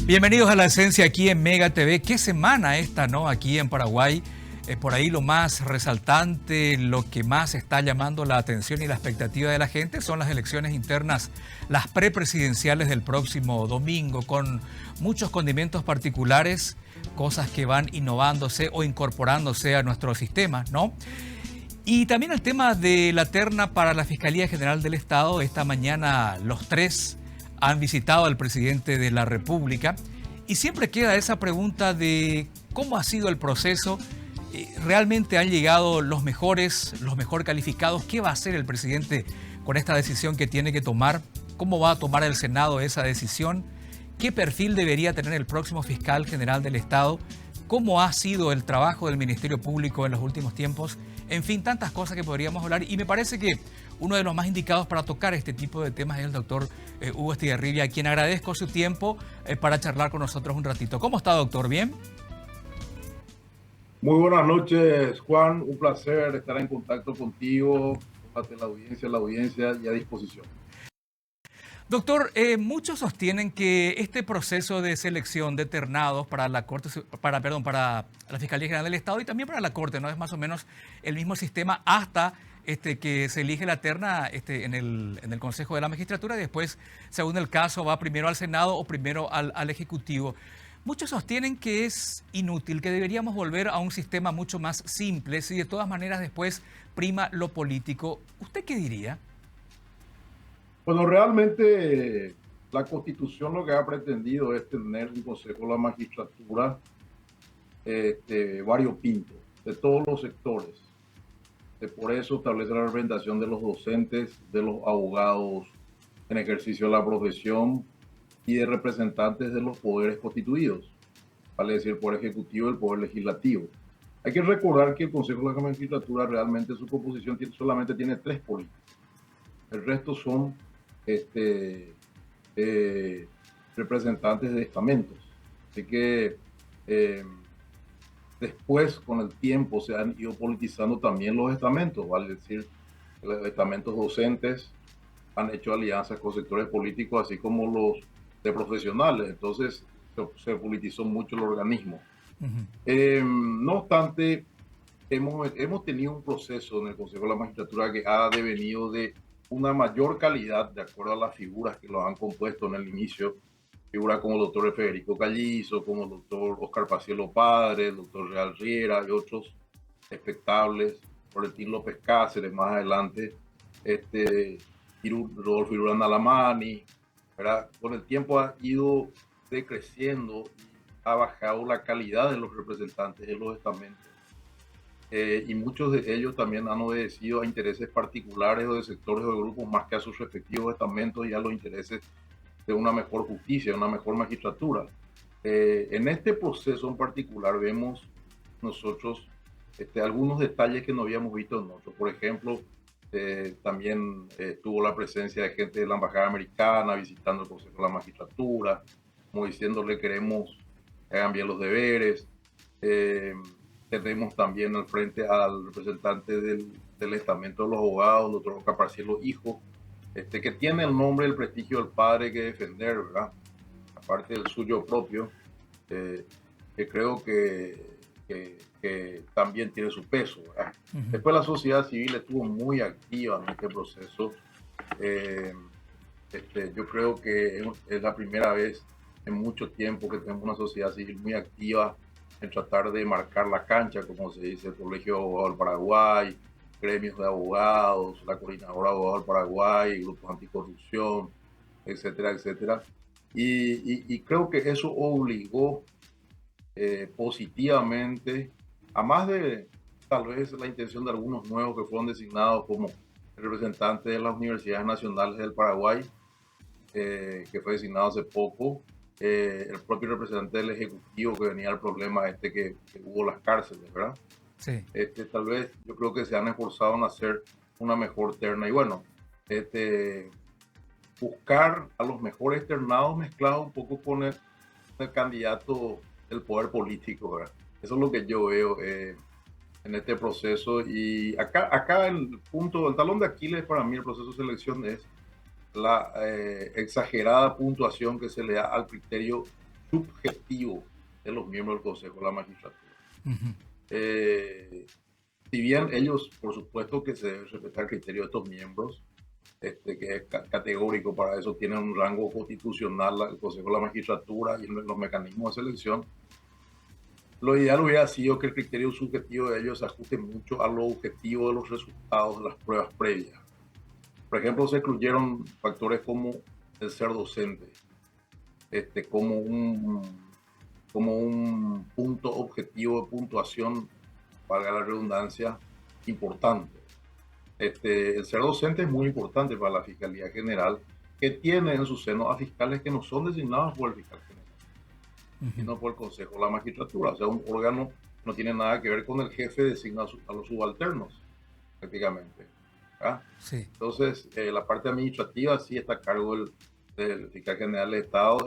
Bienvenidos a La Esencia aquí en Mega TV. ¿Qué semana esta, no? Aquí en Paraguay. Por ahí lo más resaltante, lo que más está llamando la atención y la expectativa de la gente son las elecciones internas, las prepresidenciales del próximo domingo, con muchos condimentos particulares, cosas que van innovándose o incorporándose a nuestro sistema, ¿no? Y también el tema de la terna para la Fiscalía General del Estado. Esta mañana los tres han visitado al presidente de la República y siempre queda esa pregunta de cómo ha sido el proceso. ¿Realmente han llegado los mejor calificados? ¿Qué va a hacer el presidente con esta decisión que tiene que tomar? ¿Cómo va a tomar el Senado esa decisión? ¿Qué perfil debería tener el próximo fiscal general del Estado? ¿Cómo ha sido el trabajo del Ministerio Público en los últimos tiempos? En fin, tantas cosas que podríamos hablar. Y me parece que uno de los más indicados para tocar este tipo de temas es el doctor Hugo Estigarribia, a quien agradezco su tiempo para charlar con nosotros un ratito. ¿Cómo está, doctor? ¿Bien? Muy buenas noches, Juan. Un placer estar en contacto contigo, con la audiencia y a disposición. Doctor, muchos sostienen que este proceso de selección de ternados para la para la Fiscalía General del Estado y también para la Corte, ¿no? Es más o menos el mismo sistema hasta que se elige la terna en el Consejo de la Magistratura y después, según el caso, va primero al Senado o primero al Ejecutivo. Muchos sostienen que es inútil, que deberíamos volver a un sistema mucho más simple, si de todas maneras después prima lo político. ¿Usted qué diría? Bueno, realmente la Constitución lo que ha pretendido es tener un Consejo de la Magistratura variopinto, de todos los sectores. Por eso establece la representación de los docentes, de los abogados en ejercicio de la profesión y de representantes de los poderes constituidos, vale decir, el Poder Ejecutivo y el Poder Legislativo. Hay que recordar que el Consejo de la Magistratura realmente su composición solamente tiene 3 políticos. El resto son representantes de estamentos. Así que después, con el tiempo, se han ido politizando también los estamentos, vale decir, los estamentos docentes han hecho alianzas con sectores políticos, así como los de profesionales. Entonces se politizó mucho el organismo. No obstante, hemos tenido un proceso en el Consejo de la Magistratura que ha devenido de una mayor calidad de acuerdo a las figuras que lo han compuesto en el inicio. Figuras como el doctor Federico Callizo, como el doctor Oscar Pacielo Padre, el doctor Real Riera y otros expectables, Florentín López Cáceres más adelante, Rodolfo Irurán Alamani, ¿verdad? Con el tiempo ha ido decreciendo y ha bajado la calidad de los representantes de los estamentos. Y muchos de ellos también han obedecido a intereses particulares o de sectores o de grupos más que a sus respectivos estamentos y a los intereses de una mejor justicia, de una mejor magistratura. En este proceso en particular vemos nosotros algunos detalles que no habíamos visto en otros. Por ejemplo, también tuvo la presencia de gente de la Embajada Americana visitando el Consejo de la Magistratura, como diciéndole queremos que hagan bien los deberes. Tenemos también al frente al representante del estamento de los abogados, el doctor Oscar Parcielo Hijo, que tiene el nombre y el prestigio del padre que defender, ¿verdad? Aparte del suyo propio, que creo que también tiene su peso, ¿verdad? Después la sociedad civil estuvo muy activa en este proceso. Yo creo que es la primera vez en mucho tiempo que tenemos una sociedad civil muy activa en tratar de marcar la cancha, como se dice, el Colegio de Abogados del Paraguay, gremios de abogados, la Coordinadora de Abogados del Paraguay, grupos anticorrupción, etcétera, etcétera. Y creo que eso obligó positivamente, a más de tal vez la intención de algunos nuevos que fueron designados como representantes de las universidades nacionales del Paraguay, que fue designado hace poco, el propio representante del Ejecutivo que venía al problema que hubo las cárceles, ¿verdad? Sí. Tal vez yo creo que se han esforzado en hacer una mejor terna y bueno, buscar a los mejores ternados mezclados un poco con el candidato del poder político, ¿verdad? Eso es lo que yo veo en este proceso y acá el talón de Aquiles para mí el proceso de selección es la exagerada puntuación que se le da al criterio subjetivo de los miembros del Consejo de la Magistratura. Ujú. Si bien ellos, por supuesto que se debe respetar el criterio de estos miembros, que es categórico para eso, tienen un rango constitucional el Consejo de la Magistratura y los mecanismos de selección. Lo ideal hubiera sido que el criterio subjetivo de ellos se ajuste mucho a lo objetivo de los resultados de las pruebas previas. Por ejemplo, se incluyeron factores como el ser docente, como un punto objetivo de puntuación, valga la redundancia, importante. El ser docente es muy importante para la Fiscalía General, que tiene en su seno a fiscales que no son designados por el fiscal general, sino por el Consejo de la Magistratura. O sea, un órgano no tiene nada que ver con el jefe, designa a los subalternos, prácticamente. ¿Ah? Sí. Entonces, la parte administrativa sí está a cargo del fiscal general del Estado,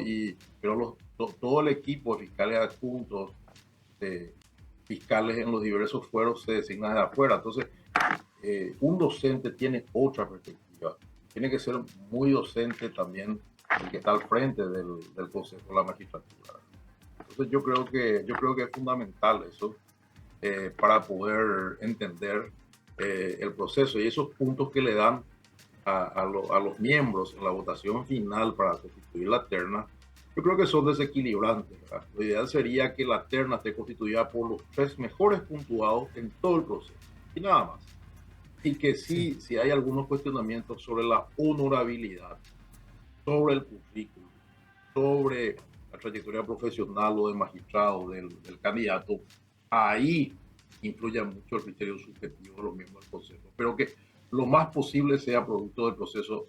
pero todo el equipo de fiscales adjuntos, fiscales en los diversos fueros, se designa de afuera. Entonces, un docente tiene otra perspectiva. Tiene que ser muy docente también el que está al frente del Consejo de la Magistratura. Entonces, yo creo que es fundamental eso para poder entender el proceso y esos puntos que le dan a los miembros en la votación final para constituir la terna. Yo creo que son desequilibrantes, ¿verdad? Lo ideal sería que la terna esté constituida por los 3 mejores puntuados en todo el proceso y nada más. Y que si hay algunos cuestionamientos sobre la honorabilidad, sobre el currículum, sobre la trayectoria profesional o de magistrado del candidato, ahí influye mucho el criterio subjetivo de los miembros del Consejo. Pero que lo más posible sea producto del proceso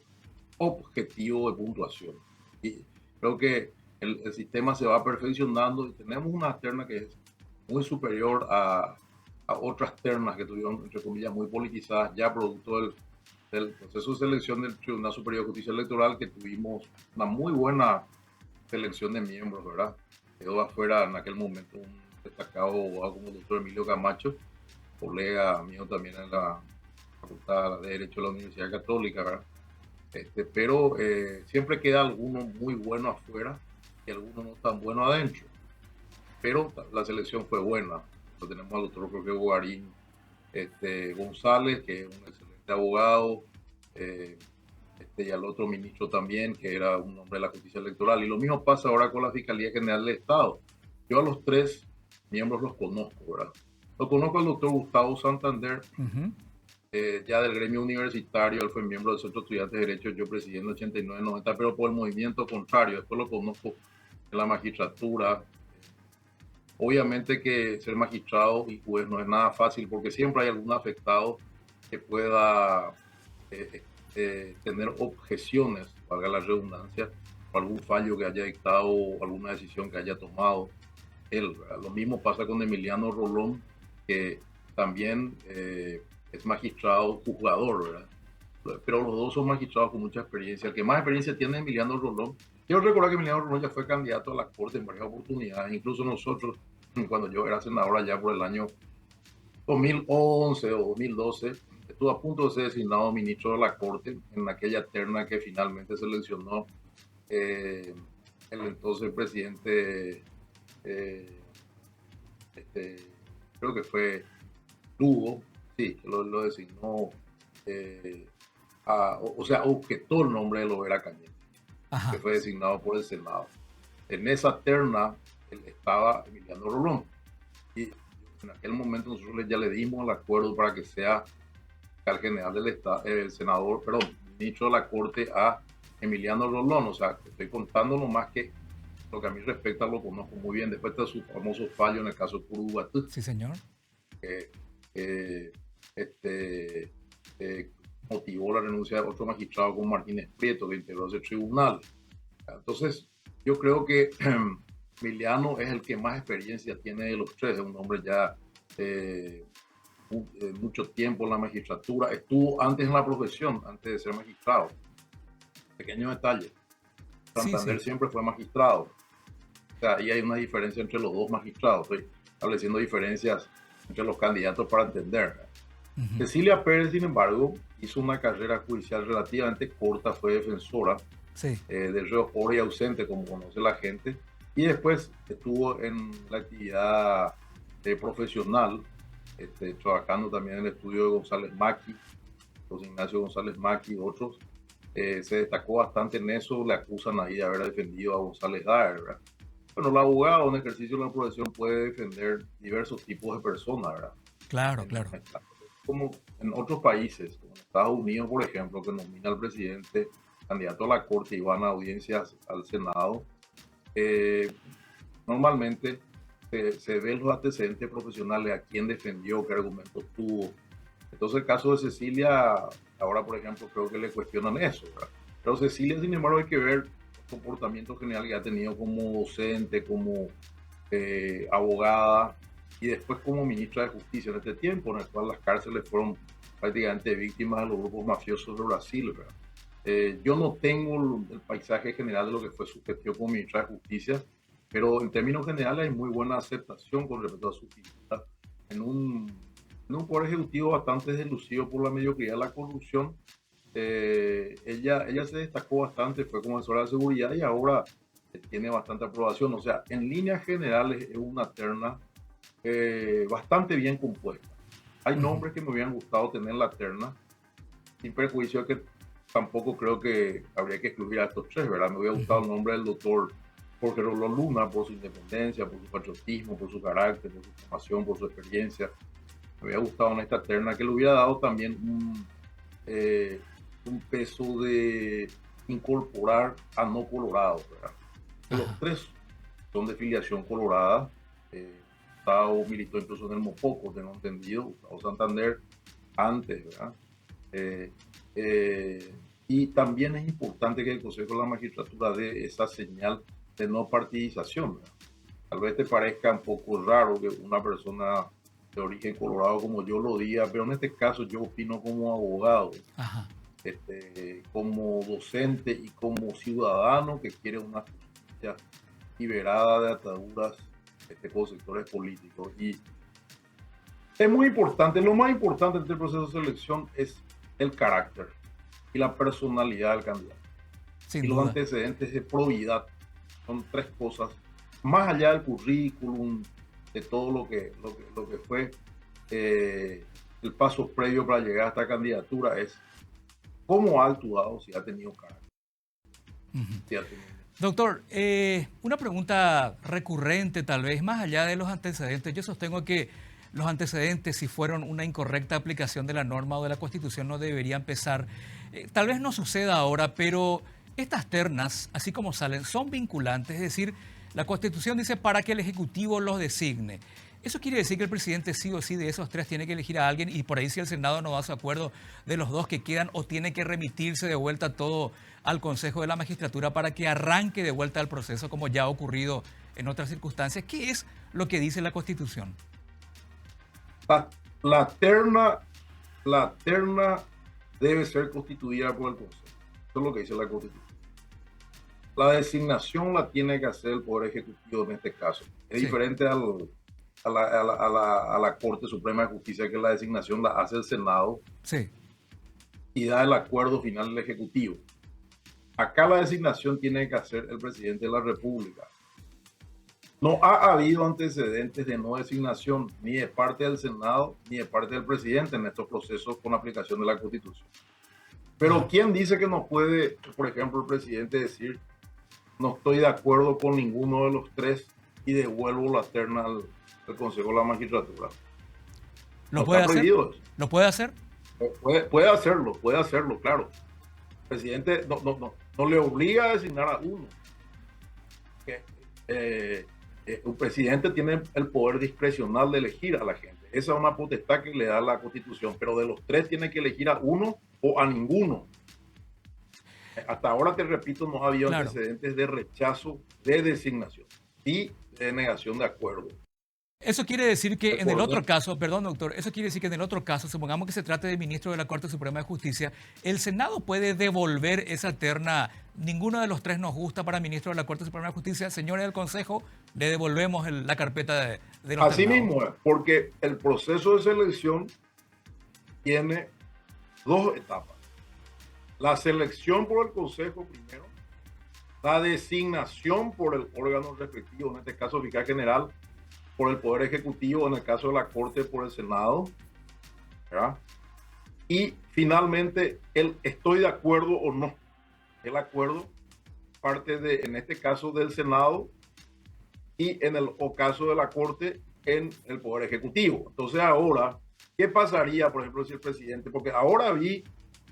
objetivo de puntuación. Y creo que el sistema se va perfeccionando y tenemos una terna que es muy superior a otras ternas que tuvieron, entre comillas, muy politizadas, ya producto del proceso de selección del Tribunal Superior de Justicia Electoral, que tuvimos una muy buena selección de miembros, ¿verdad? Quedó afuera en aquel momento un destacado abogado como el doctor Emilio Camacho, colega mío también en la Facultad de Derecho de la Universidad Católica, ¿verdad? Pero siempre queda alguno muy bueno afuera y alguno no tan bueno adentro. Pero la selección fue buena. Tenemos al doctor Jorge Bogarín González, que es un excelente abogado, y al otro ministro también, que era un hombre de la justicia electoral. Y lo mismo pasa ahora con la Fiscalía General del Estado. Yo a los 3 miembros los conozco, ¿verdad? Lo conozco al doctor Gustavo Santander, ya del gremio universitario. Él fue miembro del Centro de Estudiantes de Derecho, yo presidí en el 89-90, pero por el movimiento contrario. Después lo conozco en la magistratura. Obviamente que ser magistrado y juez no es nada fácil, porque siempre hay algún afectado que pueda tener objeciones, valga la redundancia, por algún fallo que haya dictado o alguna decisión que haya tomado él, ¿verdad? Lo mismo pasa con Emiliano Rolón, que también es magistrado juzgador, ¿verdad? Pero los dos son magistrados con mucha experiencia. El que más experiencia tiene es Emiliano Rolón. Quiero recordar que Emiliano Rolón ya fue candidato a la Corte en varias oportunidades. Incluso nosotros, cuando yo era senador allá por el año 2011 o 2012, estuvo a punto de ser designado ministro de la Corte en aquella terna que finalmente seleccionó el entonces presidente, creo que fue Lugo, sí, que lo designó, o sea, objetó el nombre de Lovera Cañete, que fue designado por el Senado. En esa terna estaba Emiliano Rolón. Y en aquel momento nosotros ya le dimos el acuerdo para que sea fiscal general del Estado, ministro de la Corte a Emiliano Rolón. O sea, estoy contando nomás que lo que a mí respecta lo conozco muy bien. Después de su famoso fallo en el caso de Curuguatú. Sí, señor. Motivó la renuncia de otro magistrado como Martínez Prieto, que integró ese tribunal. Entonces, yo creo que Emiliano es el que más experiencia tiene de los 3, es un hombre ya mucho tiempo en la magistratura, estuvo antes en la profesión, antes de ser magistrado. Pequeño detalle, Santander siempre fue magistrado. O sea, ahí hay una diferencia entre los dos magistrados. Estoy estableciendo diferencias entre los candidatos para entender. Cecilia Pérez, sin embargo, hizo una carrera judicial relativamente corta, fue defensora del reo pobre y ausente, como conoce la gente, Y después estuvo en la actividad profesional, trabajando también en el estudio de González Maki, José Ignacio González Maki y otros. Se destacó bastante en eso, le acusan ahí de haber defendido a González Daer, ¿verdad? Bueno, el abogado en ejercicio de la profesión puede defender diversos tipos de personas, ¿verdad? Claro, claro. Como en otros países, como en Estados Unidos, por ejemplo, que nomina al presidente candidato a la corte y van a audiencias al Senado, normalmente se ven los antecedentes profesionales, a quién defendió, qué argumentos tuvo. Entonces, el caso de Cecilia, ahora, por ejemplo, creo que le cuestionan eso, ¿verdad? Pero Cecilia, sin embargo, hay que ver el comportamiento general que ha tenido como docente, como abogada y después como ministra de Justicia en este tiempo, en el cual las cárceles fueron prácticamente víctimas de los grupos mafiosos de Brasil, ¿verdad? Yo no tengo el paisaje general de lo que fue su gestión como ministra de Justicia, pero en términos generales hay muy buena aceptación con respecto a su figura en un poder ejecutivo bastante deslucido por la mediocridad de la corrupción. Ella se destacó bastante, fue como asesora de seguridad y ahora tiene bastante aprobación. O sea, en líneas generales es una terna bastante bien compuesta. Hay nombres que me hubieran gustado tener en la terna, sin perjuicio de que tampoco creo que habría que excluir a estos tres, ¿verdad? Me hubiera gustado el nombre del doctor Jorge Rolón Luna por su independencia, por su patriotismo, por su carácter, por su formación, por su experiencia. Me hubiera gustado en esta terna que le hubiera dado también un peso de incorporar a no colorados, ¿verdad? Los tres son de filiación colorada. Gustavo militó incluso en el Mopoco, tengo entendido, Gustavo Santander antes, ¿verdad? Y también es importante que el Consejo de la Magistratura dé esa señal de no partidización, ¿verdad? Tal vez te parezca un poco raro que una persona de origen colorado como yo lo diga, pero en este caso yo opino como abogado, como docente y como ciudadano que quiere una justicia liberada de ataduras con sectores políticos. Y es muy importante, lo más importante en este proceso de selección es el carácter y la personalidad del candidato. Sin y duda. Los antecedentes de probidad son tres cosas, más allá del currículum, de todo lo que fue el paso previo para llegar a esta candidatura, es cómo ha actuado, si ha tenido carácter. Si ha tenido... Doctor, una pregunta recurrente tal vez, más allá de los antecedentes. Yo sostengo que los antecedentes, si fueron una incorrecta aplicación de la norma o de la Constitución, no deberían pesar. Tal vez no suceda ahora, pero estas ternas, así como salen, son vinculantes. Es decir, la Constitución dice para que el Ejecutivo los designe. Eso quiere decir que el presidente sí o sí de esos tres tiene que elegir a alguien y por ahí si el Senado no da su acuerdo de los dos que quedan o tiene que remitirse de vuelta todo al Consejo de la Magistratura para que arranque de vuelta el proceso como ya ha ocurrido en otras circunstancias. ¿Qué es lo que dice la Constitución? La terna debe ser constituida por el Consejo. Eso es lo que dice la Constitución. La designación la tiene que hacer el Poder Ejecutivo en este caso. Es diferente a la Corte Suprema de Justicia, que la designación la hace el Senado y da el acuerdo final del Ejecutivo. Acá la designación tiene que hacer el presidente de la República. No ha habido antecedentes de no designación ni de parte del Senado ni de parte del presidente en estos procesos con aplicación de la Constitución. Pero ¿quién dice que no puede, por ejemplo, el presidente decir no estoy de acuerdo con ninguno de los tres y devuelvo la terna al Consejo de la Magistratura? ¿Lo puede hacer? ¿Lo puede hacer? Puede hacerlo, claro. El presidente no le obliga a designar a uno. Un presidente tiene el poder discrecional de elegir a la gente. Esa es una potestad que le da la Constitución, pero de los tres tiene que elegir a uno o a ninguno. Hasta ahora, te repito, no ha habido antecedentes de rechazo de designación y de negación de acuerdo. Eso quiere decir que en el otro caso, perdón doctor, eso quiere decir que en el otro caso, supongamos que se trate de ministro de la Corte Suprema de Justicia, el Senado puede devolver esa terna, ninguno de los tres nos gusta para ministro de la Corte Suprema de Justicia, señores del Consejo, le devolvemos la carpeta de los Así mismo es, porque el proceso de selección tiene dos etapas. La selección por el Consejo primero la designación por el órgano respectivo, en este caso fiscal general, por el Poder Ejecutivo, en el caso de la Corte por el Senado, ¿verdad? Y finalmente, el estoy de acuerdo o no. El acuerdo parte de, en este caso, del Senado y en el caso de la Corte en el Poder Ejecutivo. Entonces ahora, ¿qué pasaría, por ejemplo, si el presidente, porque ahora vi,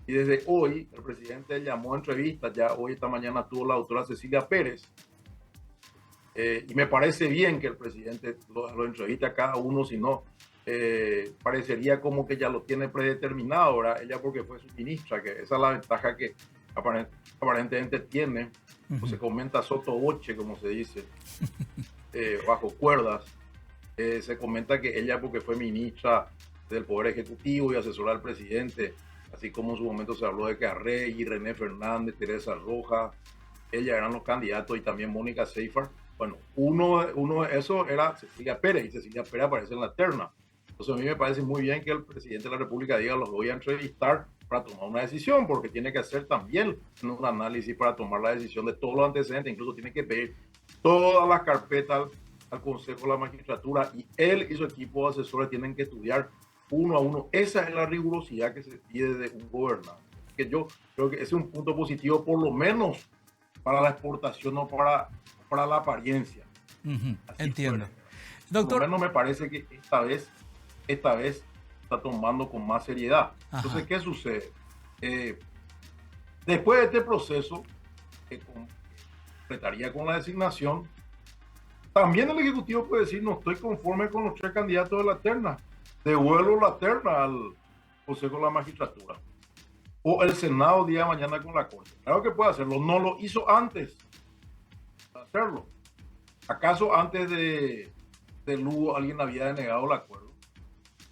y desde hoy, el presidente llamó a entrevistas, ya hoy esta mañana tuvo la doctora Cecilia Pérez, y me parece bien que el presidente lo entreviste a cada uno, si no, parecería como que ya lo tiene predeterminado, ¿verdad? Ella porque fue su ministra, que esa es la ventaja que aparentemente tiene, o se comenta sotoboche, como se dice, bajo cuerdas. Se comenta que ella porque fue ministra del Poder Ejecutivo y asesora al presidente, así como en su momento se habló de que Arrey, René Fernández, Teresa Rojas, ella eran los candidatos y también Mónica Seyfarth. Bueno, uno de esos era Cecilia Pérez y Cecilia Pérez aparece en la terna. Entonces a mí me parece muy bien que el presidente de la República diga los voy a entrevistar para tomar una decisión, porque tiene que hacer también un análisis para tomar la decisión de todos los antecedentes, incluso tiene que pedir todas las carpetas al Consejo de la Magistratura y él y su equipo de asesores tienen que estudiar uno a uno. Esa es la rigurosidad que se pide de un gobernante. Que yo creo que ese es un punto positivo, por lo menos para la exportación, no para la apariencia. Entiendo. Doctor, por lo menos me parece que esta vez está tomando con más seriedad. Entonces, ¿qué sucede? Después de este proceso, que completaría con la designación, también el Ejecutivo puede decir, no estoy conforme con los 3 candidatos de la terna, devuelvo la terna al Consejo de la Magistratura. O el Senado día de mañana con la Corte. Claro que puede hacerlo, no lo hizo antes de hacerlo. ¿Acaso antes de Lugo alguien había denegado el acuerdo?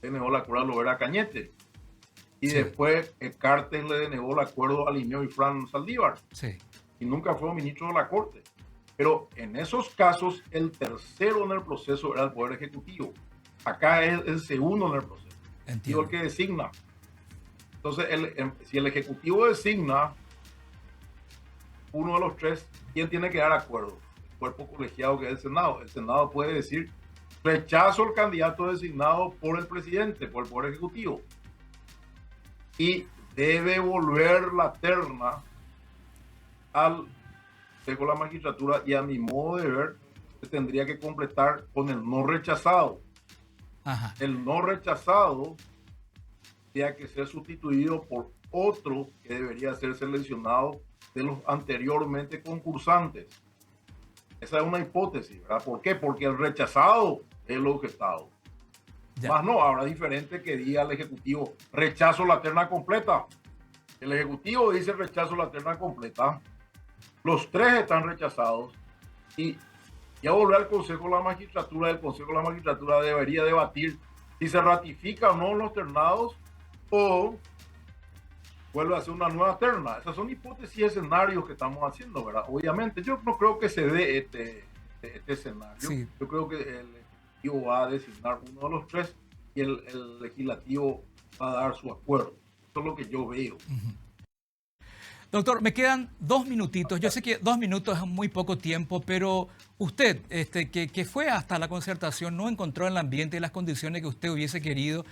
Denegó el acuerdo a Lovera Cañete. Y después Cartes le denegó el acuerdo a Linneo y Fran Saldívar. Sí. Y nunca fue ministro de la Corte. Pero en esos casos, el tercero en el proceso era el Poder Ejecutivo. Acá es el segundo en el proceso. Entiendo. Y el que designa. Entonces, si el Ejecutivo designa uno de los 3, ¿quién tiene que dar acuerdo? El cuerpo colegiado que es el Senado. El Senado puede decir, rechazo al candidato designado por el presidente, por el Poder Ejecutivo. Y debe volver la terna al Consejo de la Magistratura y a mi modo de ver, se tendría que completar con el no rechazado. El no rechazado tendría que ser sustituido por otro que debería ser seleccionado de los anteriormente concursantes. Esa es una hipótesis, ¿verdad? ¿Por qué? Porque el rechazado es el objetado. Más no, ahora es diferente que diga el Ejecutivo, rechazo la terna completa. El Ejecutivo dice rechazo la terna completa. Los 3 están rechazados y ya volver al Consejo de la Magistratura. El Consejo de la Magistratura debería debatir si se ratifica o no los ternados o vuelve a hacer una nueva terna. Esas son hipótesis y escenarios que estamos haciendo, ¿verdad? Obviamente, yo no creo que se dé este escenario. Sí. Yo creo que el Ejecutivo va a designar uno de los 3 y el Legislativo va a dar su acuerdo. Eso es lo que yo veo. Doctor, me quedan 2 minutitos. Yo sé que 2 minutos es muy poco tiempo, pero usted, que fue hasta la concertación, no encontró el ambiente y las condiciones que usted hubiese querido.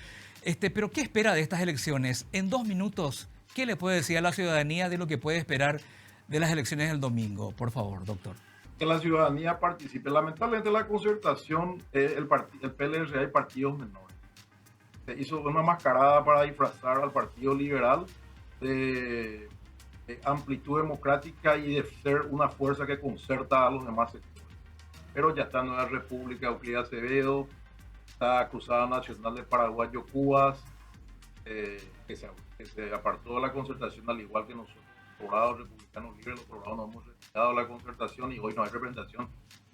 Pero ¿qué espera de estas elecciones? En 2 minutos, ¿qué le puede decir a la ciudadanía de lo que puede esperar de las elecciones del domingo? Por favor, doctor. Que la ciudadanía participe. Lamentablemente la concertación, el PLR hay partidos menores. Se hizo una mascarada para disfrazar al Partido Liberal de amplitud democrática y de ser una fuerza que concerta a los demás sectores. Pero ya está Nueva República, Euclid Acevedo, está Cruzada Nacional de Paraguayo Cubas, que se apartó de la concertación al igual que nosotros. Los Colorados Republicanos Libres, los Colorados no hemos retirado la concertación y hoy no hay representación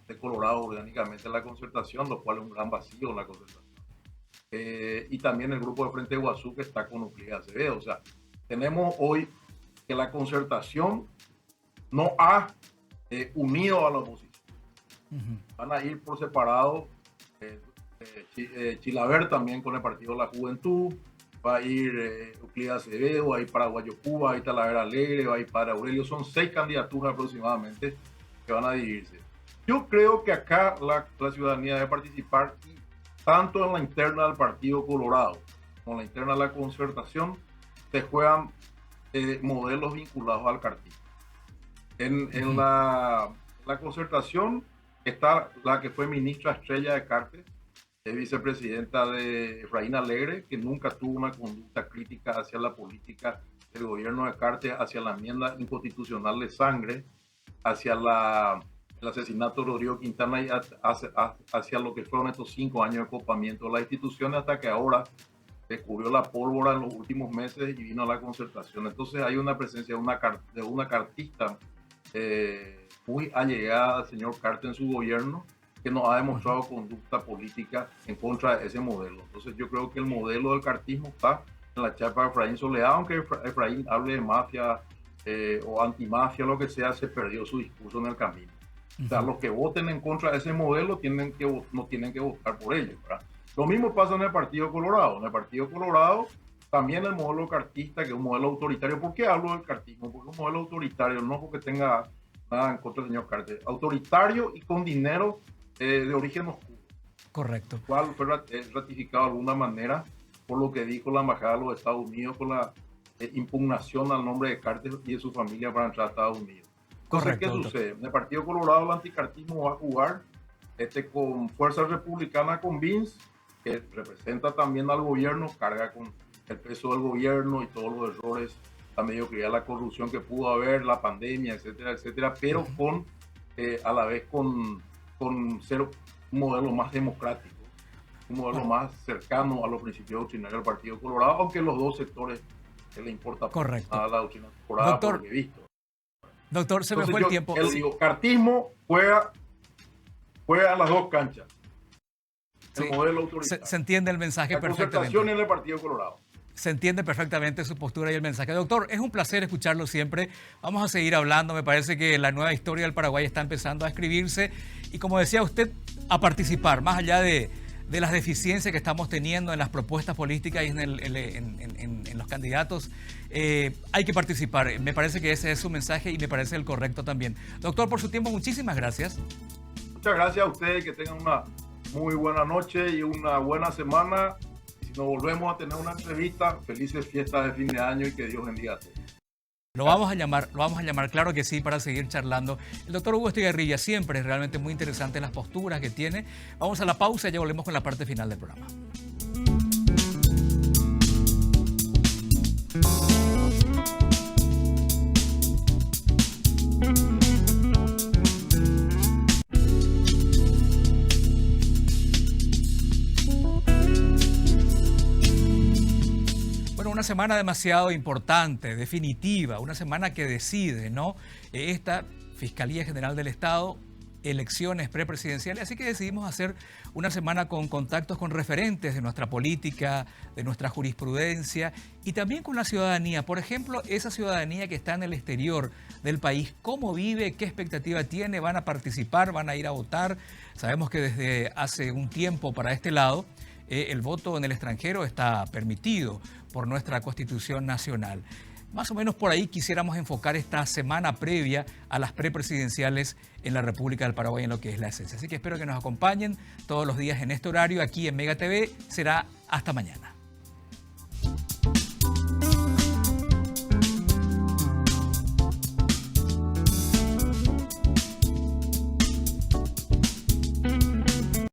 de Colorado orgánicamente en la concertación, lo cual es un gran vacío en la concertación. Y también el grupo de Frente Guazú que está con Euclid Acevedo. O sea, tenemos hoy que la concertación no ha unido a la oposición. Van a ir por separado. Chilaver también con el Partido de la Juventud, va a ir Euclides Acevedo, va a ir Paraguayo Cuba, va a ir Talavera Alegre, va a ir Padre Aurelio. Son 6 candidaturas aproximadamente que van a dividirse. Yo creo que acá la ciudadanía debe participar, tanto en la interna del Partido Colorado como en la interna de la concertación, se juegan modelos vinculados al cartismo. En la concertación está la que fue ministra estrella de Cartes, vicepresidenta de Efraín Alegre, que nunca tuvo una conducta crítica hacia la política del gobierno de Cartes, hacia la enmienda inconstitucional de Sangre, hacia el asesinato de Rodrigo Quintana y hacia lo que fueron estos 5 años de copamiento de la institución, hasta que ahora descubrió la pólvora en los últimos meses y vino a la concertación. Entonces hay una presencia de una cartista muy allegada al señor Cartes en su gobierno, que nos ha demostrado conducta política en contra de ese modelo. Entonces yo creo que el modelo del cartismo está en la chapa de Efraín Soledad, aunque Efraín hable de mafia o antimafia, lo que sea, se perdió su discurso en el camino. O sea, los que voten en contra de ese modelo no tienen que votar por ello, ¿verdad? Lo mismo pasa en el Partido Colorado. En el Partido Colorado también el modelo cartista, que es un modelo autoritario. ¿Por qué hablo del cartismo? Porque es un modelo autoritario, no porque tenga nada en contra del señor Cartes. Autoritario y con dinero de origen oscuro. Correcto. El cual fue ratificado de alguna manera por lo que dijo la Embajada de los Estados Unidos con la impugnación al nombre de Cartes y de su familia para entrar a Estados Unidos. Entonces, ¿qué sucede? En el Partido Colorado el anticartismo va a jugar con Fuerza Republicana, con Vince, que representa también al gobierno, carga con el peso del gobierno y todos los errores, la mediocridad, la corrupción que pudo haber, la pandemia, etcétera, etcétera, pero a la vez con ser un modelo más democrático, un modelo más cercano a los principios doctrinarios del Partido Colorado, aunque los dos sectores que le importa a la doctrina colorada, doctor, por lo que he visto. Doctor, se me fue el tiempo. Digo, cartismo juega a las dos canchas. El modelo autoritario. Se entiende el mensaje perfectamente. La concertación en el Partido Colorado. Se entiende perfectamente su postura y el mensaje. Doctor, es un placer escucharlo siempre. Vamos a seguir hablando. Me parece que la nueva historia del Paraguay está empezando a escribirse. Y como decía usted, a participar, más allá de las deficiencias que estamos teniendo en las propuestas políticas y en los candidatos, hay que participar. Me parece que ese es su mensaje y me parece el correcto también. Doctor, por su tiempo, muchísimas gracias. Muchas gracias a ustedes, que tengan una muy buena noche y una buena semana. Si nos volvemos a tener una entrevista, felices fiestas de fin de año y que Dios bendiga a todos. Lo vamos a llamar, claro que sí, para seguir charlando. El doctor Hugo Estigarribia siempre es realmente muy interesante las posturas que tiene. Vamos a la pausa y ya volvemos con la parte final del programa. Una semana demasiado importante, definitiva, una semana que decide, ¿no? Esta Fiscalía General del Estado, elecciones prepresidenciales, así que decidimos hacer una semana con contactos con referentes de nuestra política, de nuestra jurisprudencia y también con la ciudadanía. Por ejemplo, esa ciudadanía que está en el exterior del país, ¿cómo vive? ¿Qué expectativa tiene? ¿Van a participar? ¿Van a ir a votar? Sabemos que desde hace un tiempo para este lado, el voto en el extranjero está permitido por nuestra Constitución Nacional. Más o menos por ahí quisiéramos enfocar esta semana previa a las prepresidenciales en la República del Paraguay en lo que es la esencia. Así que espero que nos acompañen todos los días en este horario aquí en Mega TV. Será hasta mañana.